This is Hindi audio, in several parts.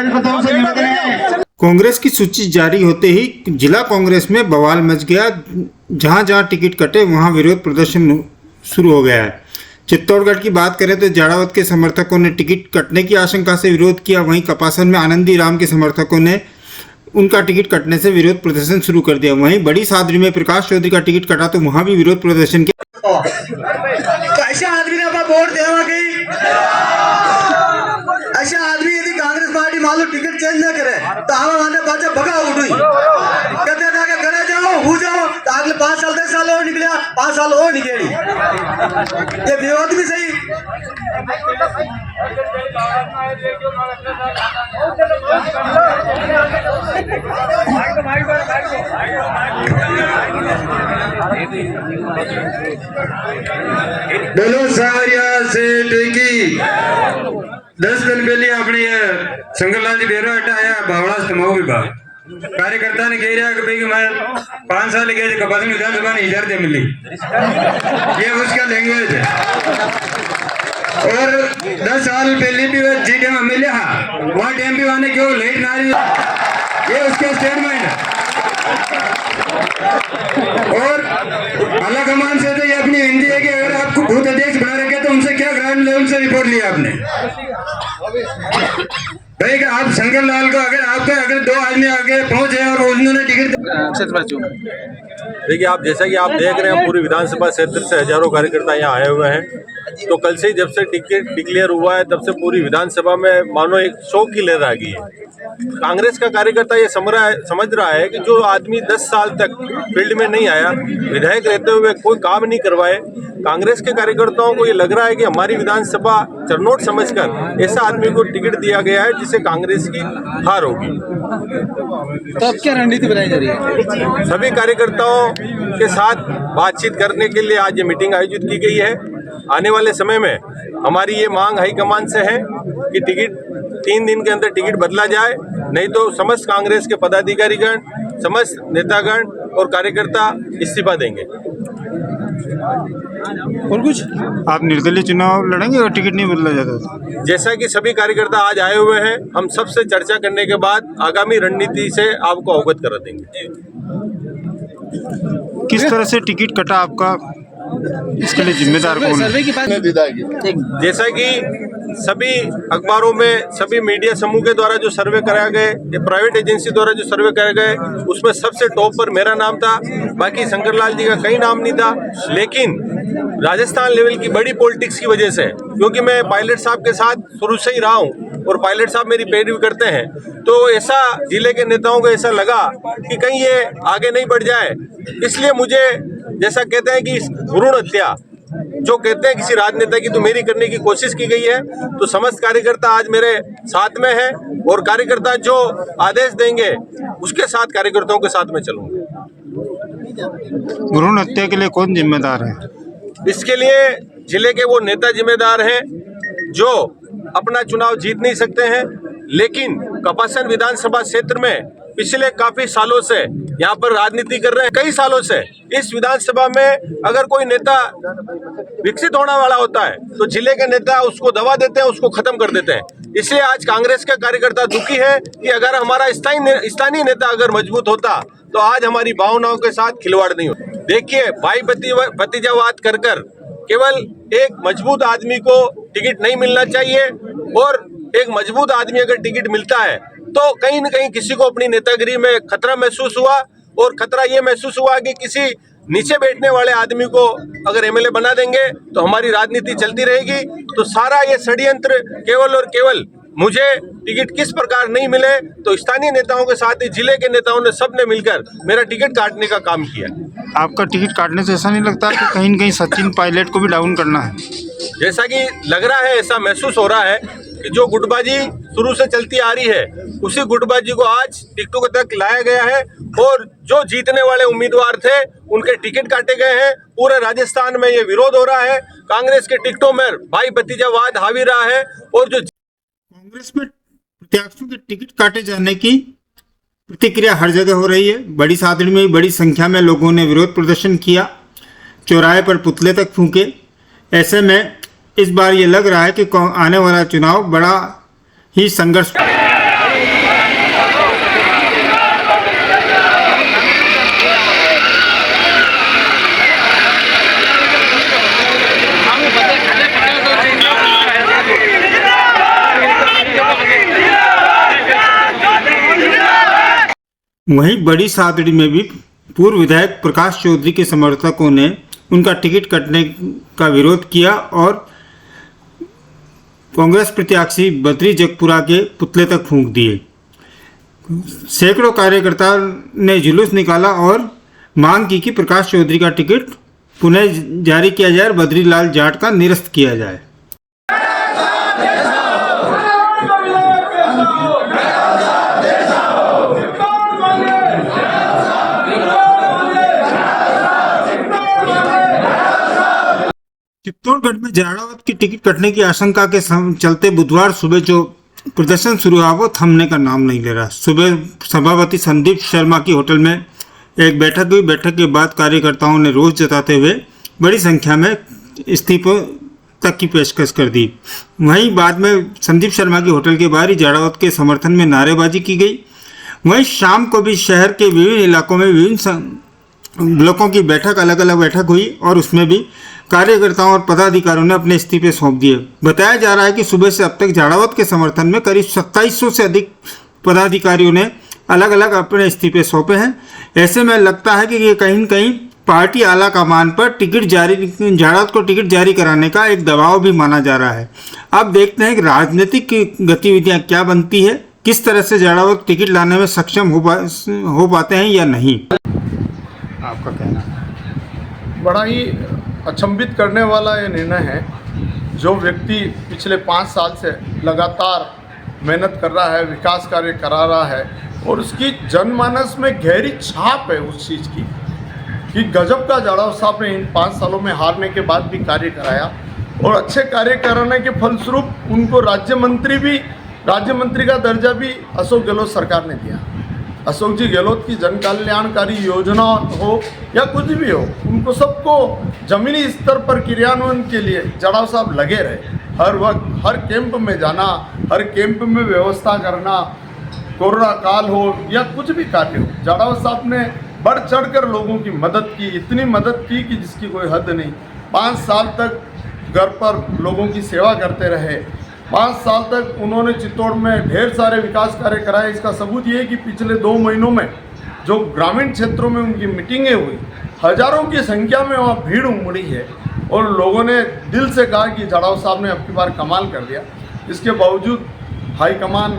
कार्यकर्ताओं से निवेदन है। कांग्रेस की सूची जारी होते ही जिला कांग्रेस में बवाल मच गया। जहां जहां टिकट कटे वहां विरोध प्रदर्शन शुरू हो गया है। चित्तौड़गढ़ की बात करें तो जाड़ावत के समर्थकों ने टिकट कटने की आशंका से विरोध किया। वहीं कपासन में आनंदी राम के समर्थकों ने उनका टिकट कटने से विरोध प्रदर्शन शुरू कर दिया। वहीं बड़ी सादरी में प्रकाश चौधरी का टिकट कटा तो वहां भी विरोध प्रदर्शन किया। ऐसा आदमी ने वोट देवा की, ऐसा आदमी यदि कांग्रेस पार्टी मान लो टिकट चेंज न करे तो हम आने बाजा भगा उठी कहते था कि घरे जाओ हो जाओ तो अगले 5 साल 10 साल और निकलिया 5 साल और निकली। ये विरोध भी सही। बोलो सारिया सेठ की 10 दिन पहले अपने शंकरलाल जी बेरो हटाया भावड़ा समाओ विभाग कार्यकर्ता ने कह रहा कि भाई मैं 5 साल गए कपासन विधानसभा ने इधर दे मिली, ये उसका लैंग्वेज है। और 10 साल पहले भी वह जी डैम मिले वहाँ डैम भी आने क्यों लेट ना रही, ये उसका स्टेटमेंट है। और आला कमान से तो ये अपनी हिंदी है कि अगर आपको बूथ अध्यक्ष बना रखे तो उनसे क्या ग्राउंड लेवल से रिपोर्ट लिया आपने भाई कि आप शंकरलाल को अगर 2 आदमी आगे पहुंचे और उन्होंने टिकट। देखिए, आप जैसा कि आप देख रहे हैं पूरी विधानसभा क्षेत्र से हजारों कार्यकर्ता यहाँ आए हुए हैं। तो कल से ही जब से टिकट डिक्लेयर हुआ है तब से पूरी विधानसभा में मानो एक शोक की लहर आ गई है। कांग्रेस का कार्यकर्ता ये समझ रहा है कि जो आदमी 10 साल तक फील्ड में नहीं आया, विधायक रहते हुए कोई काम नहीं करवाए, कांग्रेस के कार्यकर्ताओं को ये लग रहा है कि हमारी विधानसभा चरनोट समझकर ऐसा आदमी को टिकट दिया गया है जिससे कांग्रेस की हार होगी। तो अब क्या रणनीति बनाई जा रही है? सभी कार्यकर्ताओं के साथ बातचीत करने के लिए आज ये मीटिंग आयोजित की गई है। आने वाले समय में हमारी ये मांग हाईकमान से है कि टिकट 3 दिन के अंदर टिकट बदला जाए, नहीं तो समस्त कांग्रेस के पदाधिकारीगण, समस्त नेतागण और कार्यकर्ता इस्तीफा देंगे। और कुछ आप निर्दलीय चुनाव लड़ेंगे और टिकट नहीं बदला जाता तो? जैसा कि सभी कार्यकर्ता आज आए हुए हैं, हम सबसे चर्चा करने के बाद आगामी रणनीति से आपको अवगत करा देंगे। किस तरह से टिकट कटा आपका, इसके लिए जिम्मेदार कौन है? जैसा कि सभी अखबारों में, सभी मीडिया समूह के द्वारा जो सर्वे कराए गए, प्राइवेट एजेंसी द्वारा जो सर्वे कराए गए, उसमें सबसे टॉप पर मेरा नाम था। बाकी शंकरलाल जी का कहीं नाम नहीं था। लेकिन राजस्थान लेवल की बड़ी पॉलिटिक्स की वजह से, क्योंकि मैं पायलट साहब के साथ शुरू से ही रहा हूँ और पायलट साहब मेरी पैरवी करते हैं, तो ऐसा जिले के नेताओं को ऐसा लगा कि कहीं ये आगे नहीं बढ़ जाए, इसलिए मुझे जैसा कहते हैं कि भ्रूण हत्या जो कहते हैं किसी राजनेता की, तो मेरी करने की कोशिश की गई है। तो समस्त कार्यकर्ता आज मेरे साथ में है और कार्यकर्ता जो आदेश देंगे उसके साथ कार्यकर्ताओं के साथ में चलूंगा। भ्रूण हत्या के लिए कौन जिम्मेदार है? इसके लिए जिले के वो नेता जिम्मेदार हैं जो अपना चुनाव जीत नहीं सकते हैं, लेकिन कपासन विधानसभा क्षेत्र में पिछले काफी सालों से यहाँ पर राजनीति कर रहे हैं। कई सालों से इस विधानसभा में अगर कोई नेता विकसित होने वाला होता है तो जिले के नेता उसको दबा देते हैं, उसको खत्म कर देते हैं। इसलिए आज कांग्रेस का कार्यकर्ता दुखी है कि अगर हमारा स्थानीय नेता अगर मजबूत होता तो आज हमारी भावनाओं के साथ खिलवाड़ नहीं होता। देखिए, भाई भतीजावाद कर केवल एक मजबूत आदमी को टिकट नहीं मिलना चाहिए, और एक मजबूत आदमी अगर टिकट मिलता है तो कहीं न कहीं किसी को अपनी नेतागिरी में खतरा महसूस हुआ, और खतरा ये महसूस हुआ कि किसी नीचे बैठने वाले आदमी को अगर एमएलए बना देंगे तो हमारी राजनीति चलती रहेगी। तो सारा ये षड्यंत्र केवल और केवल मुझे टिकट किस प्रकार नहीं मिले, तो स्थानीय नेताओं के साथ ही जिले के नेताओं ने सबने मिलकर मेरा टिकट काटने का काम किया। आपका टिकट काटने से ऐसा नहीं लगता कि कहीं न कहीं सचिन पायलट को भी डाउन करना है? जैसा कि लग रहा है, ऐसा महसूस हो रहा है कि जो गुटबाजी शुरू से चलती आ रही है उसी गुटबाजी को आज टिकटों तक लाया गया है, और जो जीतने वाले उम्मीदवार थे उनके टिकट काटे गए हैं। पूरे राजस्थान में ये विरोध हो रहा है, कांग्रेस के टिकटों में भाई भतीजावाद हावी रहा है, और जो कांग्रेस में प्रत्याशियों के टिकट काटे जाने की प्रतिक्रिया हर जगह हो रही है। बड़ी सादड़ी में बड़ी संख्या में लोगों ने विरोध प्रदर्शन किया, चौराहे पर पुतले तक फूंके। ऐसे में इस बार ये लग रहा है कि आने वाला चुनाव बड़ा ही संघर्ष वहीं बड़ी सादड़ी में भी पूर्व विधायक प्रकाश चौधरी के समर्थकों ने उनका टिकट कटने का विरोध किया और कांग्रेस प्रत्याशी बद्री जगपुरा के पुतले तक फूंक दिए। सैकड़ों कार्यकर्ताओं ने जुलूस निकाला और मांग की कि प्रकाश चौधरी का टिकट पुनः जारी किया जाए और बद्रीलाल जाट का निरस्त किया जाए। चित्तौड़गढ़ में जाड़ावत की टिकट कटने की आशंका के चलते बुधवार सुबह जो प्रदर्शन शुरू हुआ वो थमने का नाम नहीं ले रहा। सुबह सभापति संदीप शर्मा की होटल में एक बैठक हुई। बैठक के बाद कार्यकर्ताओं ने रोष जताते हुए बड़ी संख्या में इस्तीफों तक की पेशकश कर दी। वहीं बाद में संदीप शर्मा की होटल के बाहर ही जाड़ावत के समर्थन में नारेबाजी की गई। वहीं शाम को भी शहर के विभिन्न इलाकों में विभिन्न ब्लॉकों की बैठक अलग अलग बैठक हुई और उसमें भी कार्यकर्ताओं और पदाधिकारियों ने अपने इस्तीफे सौंप दिए। बताया जा रहा है कि सुबह से अब तक जाड़ावत के समर्थन में करीब 2700 से अधिक पदाधिकारियों ने अलग अलग अपने इस्तीफे सौंपे हैं। ऐसे में लगता है कि ये कहीं न कहीं पार्टी आला कमान पर जाड़ावत को टिकट जारी कराने का एक दबाव भी माना जा रहा है। अब देखते हैं कि राजनीतिक गतिविधियां क्या बनती है, किस तरह से जाड़ावत टिकट लाने में सक्षम हो पाते हैं या नहीं। आपका कहना है? बड़ा ही अचंभित करने वाला ये निर्णय है। जो व्यक्ति पिछले 5 साल से लगातार मेहनत कर रहा है, विकास कार्य करा रहा है और उसकी जनमानस में गहरी छाप है उस चीज़ की कि गजब का जाड़ाव साहब ने इन 5 सालों में हारने के बाद भी कार्य कराया और अच्छे कार्य कराने के फलस्वरूप उनको राज्य मंत्री का दर्जा भी अशोक गहलोत सरकार ने दिया। अशोक जी गहलोत की जन कल्याणकारी योजना हो या कुछ भी हो, उनको सबको जमीनी स्तर पर क्रियान्वयन के लिए जाड़ाव साहब लगे रहे। हर वक्त हर कैंप में जाना, हर कैंप में व्यवस्था करना, कोरोना काल हो या कुछ भी कार्य हो, जाड़ाव साहब ने बढ़ चढ़कर लोगों की मदद की, इतनी मदद की कि जिसकी कोई हद नहीं। 5 साल तक घर पर लोगों की सेवा करते रहे। 5 साल तक उन्होंने चित्तौड़ में ढेर सारे विकास कार्य कराए। इसका सबूत ये है कि पिछले 2 महीनों में जो ग्रामीण क्षेत्रों में उनकी मीटिंगें हुई, हजारों की संख्या में वहाँ भीड़ उमड़ी है और लोगों ने दिल से कहा कि जाड़ाव साहब ने अब की बार कमाल कर दिया। इसके बावजूद हाईकमान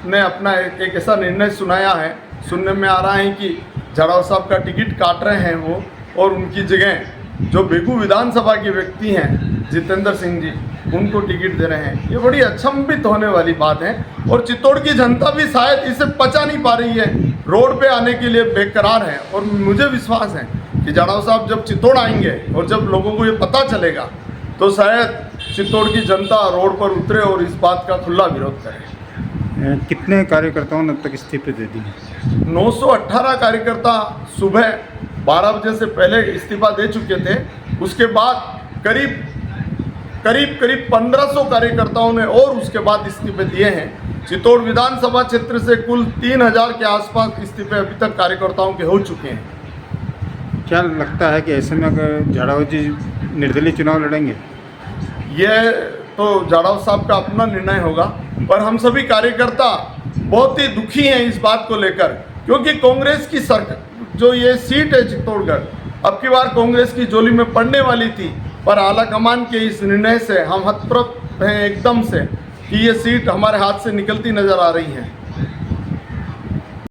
ने अपना एक ऐसा निर्णय सुनाया है, सुनने में आ रहा है कि जाड़ाव साहब का टिकट काट रहे हैं वो और उनकी जगह जो बेगू विधानसभा के व्यक्ति हैं जितेंद्र सिंह जी, उनको टिकट दे रहे हैं। ये बड़ी अचंभित होने वाली बात है और चित्तौड़ की जनता भी शायद इसे पचा नहीं पा रही है, रोड पे आने के लिए बेकरार है। और मुझे विश्वास है कि जाड़ाव साहब जब चित्तौड़ आएंगे और जब लोगों को ये पता चलेगा तो शायद चित्तौड़ की जनता रोड पर उतरे और इस बात का खुला विरोध करे। कितने कार्यकर्ताओं ने अब तक इस्तीफे दे दिए? 918 कार्यकर्ता सुबह 12 बजे से पहले इस्तीफा दे चुके थे। उसके बाद करीब 1500 कार्यकर्ताओं ने और उसके बाद इस्तीफे दिए हैं। चित्तौड़ विधानसभा क्षेत्र से कुल 3000 के आसपास इस्तीफे अभी तक कार्यकर्ताओं के हो चुके हैं। क्या लगता है कि ऐसे में अगर जाड़ाव जी निर्दलीय चुनाव लड़ेंगे? यह तो जाड़ाव साहब का अपना निर्णय होगा, पर हम सभी कार्यकर्ता बहुत ही दुखी हैं इस बात को लेकर, क्योंकि कांग्रेस की सरकार जो ये सीट है चित्तौड़गढ़, अब की बार कांग्रेस की झोली में पड़ने वाली थी, पर आला कमान के इस निर्णय से हम हतप्रभ हैं एकदम से कि ये सीट हमारे हाथ से निकलती नजर आ रही है।